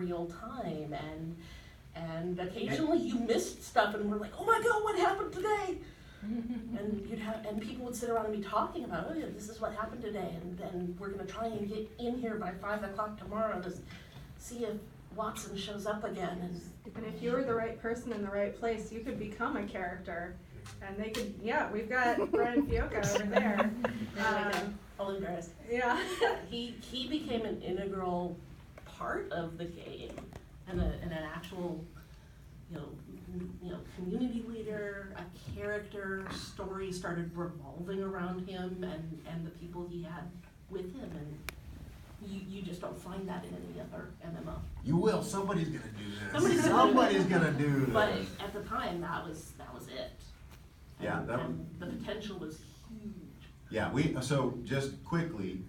real time, and occasionally you missed stuff and we're like, oh my god, what happened today? And people would sit around and be talking about, oh yeah, this is what happened today, and then we're gonna try and get in here by 5 o'clock tomorrow to see if Watson shows up again. And if you were the right person in the right place, you could become a character. And they could, yeah, we've got Brian Fioca over there. All embarrassed. Yeah. He became an integral part of the game, and an actual, you know, community leader, a character. Story started revolving around him and the people he had with him, and you just don't find that in any other MMO. You will. Somebody's gonna do this. Somebody's gonna do this. But at the time, that was it. Yeah, and the potential was huge. Yeah, so just quickly,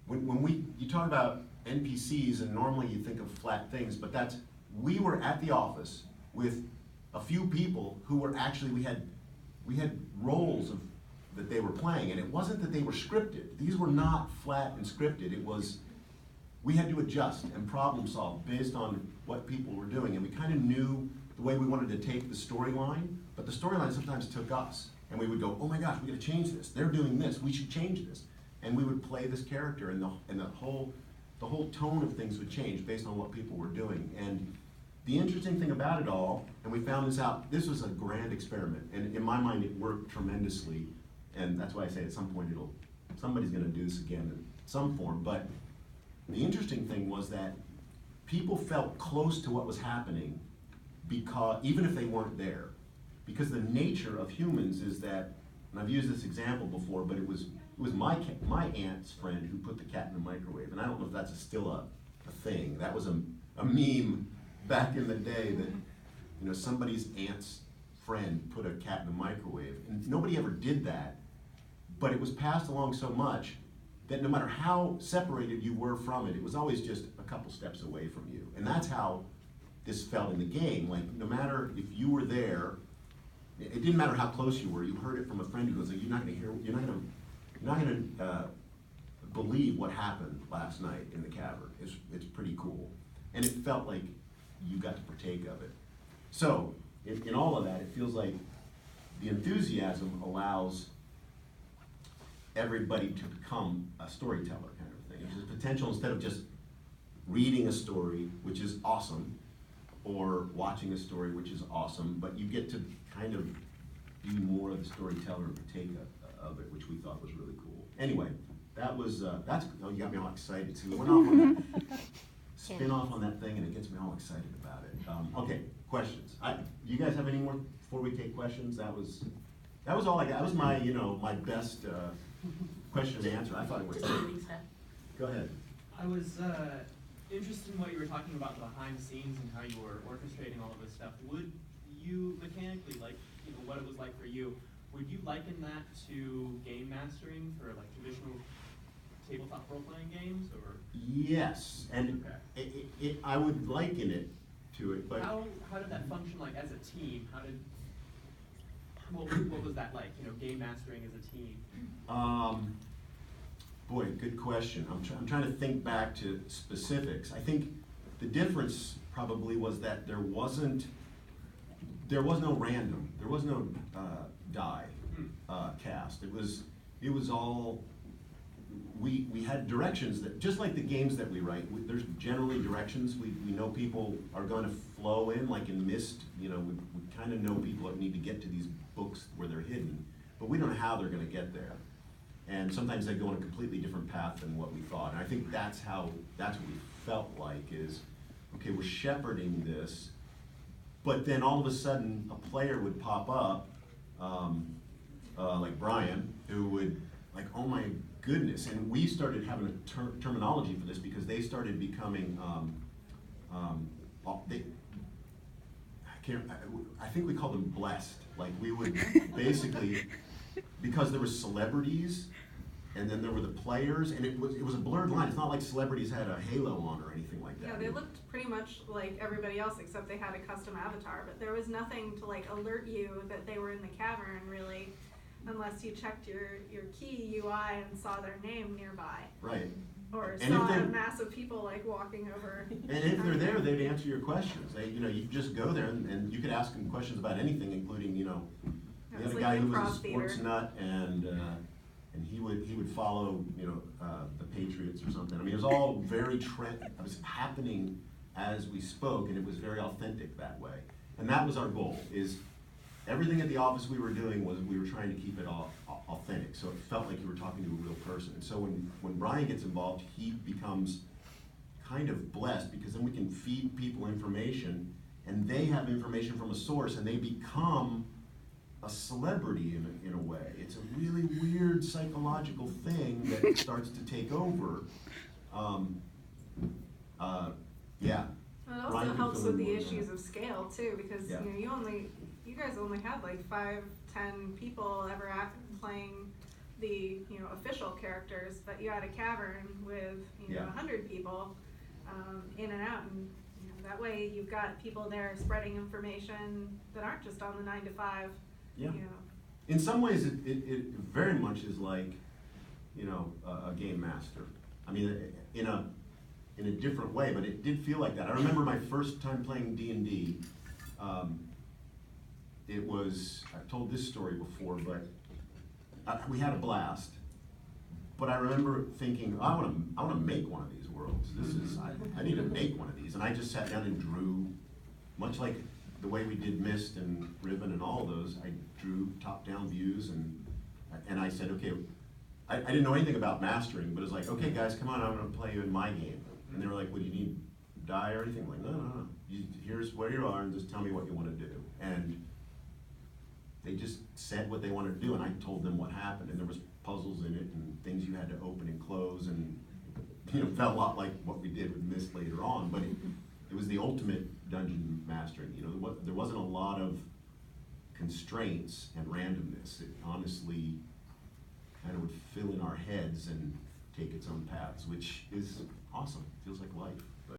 when you talk about NPCs, and normally you think of flat things, but we were at the office with a few people who were actually, we had roles that they were playing, and it wasn't that they were scripted. These were not flat and scripted. It was, we had to adjust and problem solve based on what people were doing, and we kind of knew the way we wanted to take the storyline, but the storyline sometimes took us, and we would go, oh my gosh, we gotta change this. They're doing this, we should change this. And we would play this character, and the whole tone of things would change based on what people were doing. And the interesting thing about it all, and we found this out, this was a grand experiment, and in my mind it worked tremendously, and that's why I say at some point somebody's gonna do this again in some form, but the interesting thing was that people felt close to what was happening, because even if they weren't there, because the nature of humans is that, and I've used this example before, but it was my aunt's friend who put the cat in the microwave, and I don't know if that's still a thing. That was a meme back in the day that somebody's aunt's friend put a cat in the microwave, and nobody ever did that, but it was passed along so much that no matter how separated you were from it, it was always just a couple steps away from you, and that's how this felt in the game. Like, no matter if you were there, it didn't matter how close you were. You heard it from a friend who goes, you're not gonna believe what happened last night in the cavern. It's pretty cool, and it felt like you got to partake of it. So, in all of that, it feels like the enthusiasm allows everybody to become a storyteller kind of thing. There's potential, instead of just reading a story, which is awesome, or watching a story, which is awesome, but you get to kind of be more of the storyteller and partake of it, which we thought was really cool. Anyway, that was, you got me all excited too. Went off on that, spin off on that thing, and it gets me all excited about it. Okay, questions. You guys have any more before we take questions? That was all I got. That was my, my best question and answer. I thought it was great. Go ahead. I was interested in what you were talking about behind the scenes and how you were orchestrating all of this stuff. Would you mechanically, what it was like for you, would you liken that to game mastering for like traditional tabletop role-playing games, or? Yes, and okay. I would liken it to it, but how did that function like as a team? What was that like? Game mastering as a team. Boy, good question. I'm trying to think back to specifics. I think the difference probably was that there was no random. There was no die cast. It was all, we had directions that, just like the games that we write, there's generally directions we know people are going to flow in, like in MYST, we kind of know people that need to get to these books where they're hidden, but we don't know how they're going to get there. And sometimes they go on a completely different path than what we thought. And I think that's what we felt like is, okay, we're shepherding this, but then all of a sudden a player would pop up, like Brian, who would, like, oh my goodness. And we started having a terminology for this because they started becoming, I think we called them blessed. Like, we would basically, because there were celebrities, and then there were the players, and it was a blurred line. It's not like celebrities had a halo on or anything like that. Yeah, they looked pretty much like everybody else, except they had a custom avatar, but there was nothing to like alert you that they were in the cavern, really, unless you checked your key UI and saw their name nearby. Right. Or And if saw they- a mass of people like walking over. And if they're there, they'd answer your questions. They, you know, you just go there and you could ask them questions about anything, including, you know, we It had was a like guy who was improv a sports theater. nut and he would follow, you know, the Patriots or something. I mean, it was all very it was happening as we spoke, and it was very authentic that way. And that was our goal, is everything at the office we were doing was we were trying to keep it all authentic, so it felt like you were talking to a real person. And so when Brian gets involved, he becomes kind of blessed, because then we can feed people information, and they have information from a source, and they become a celebrity in a way. It's a really weird psychological thing that starts to take over. Yeah. And it Brian also can helps fill with in the more on issues that. of scale too, because Yeah. you know, you guys only had like 5-10 people ever playing the, you know, official characters, but you had a cavern with, you know, Yeah. 100 people in and out, and you know, that way you've got people there spreading information that aren't just on the 9 to 5. Yeah. You know. In some ways, it very much is like, you know, a game master. I mean, in a different way, but it did feel like that. I remember my first time playing D&D. It was, I've told this story before, but we had a blast. But I remember thinking, I wanna make one of these worlds. I need to make one of these. And I just sat down and drew, much like the way we did MYST and Ribbon and all those. I drew top-down views, and I said, okay, I didn't know anything about mastering, but it was like, okay, guys, come on, I'm gonna play you in my game. And they were like, well, do you need die or anything? I'm like, no. Here's where you are, and just tell me what you wanna do. And they just said what they wanted to do, and I told them what happened, and there was puzzles in it, and things you had to open and close, and, you know, felt a lot like what we did with MYST later on, but it was the ultimate dungeon mastering. You know, there wasn't a lot of constraints and randomness. It honestly kind of would fill in our heads and take its own paths, which is awesome. Feels like life.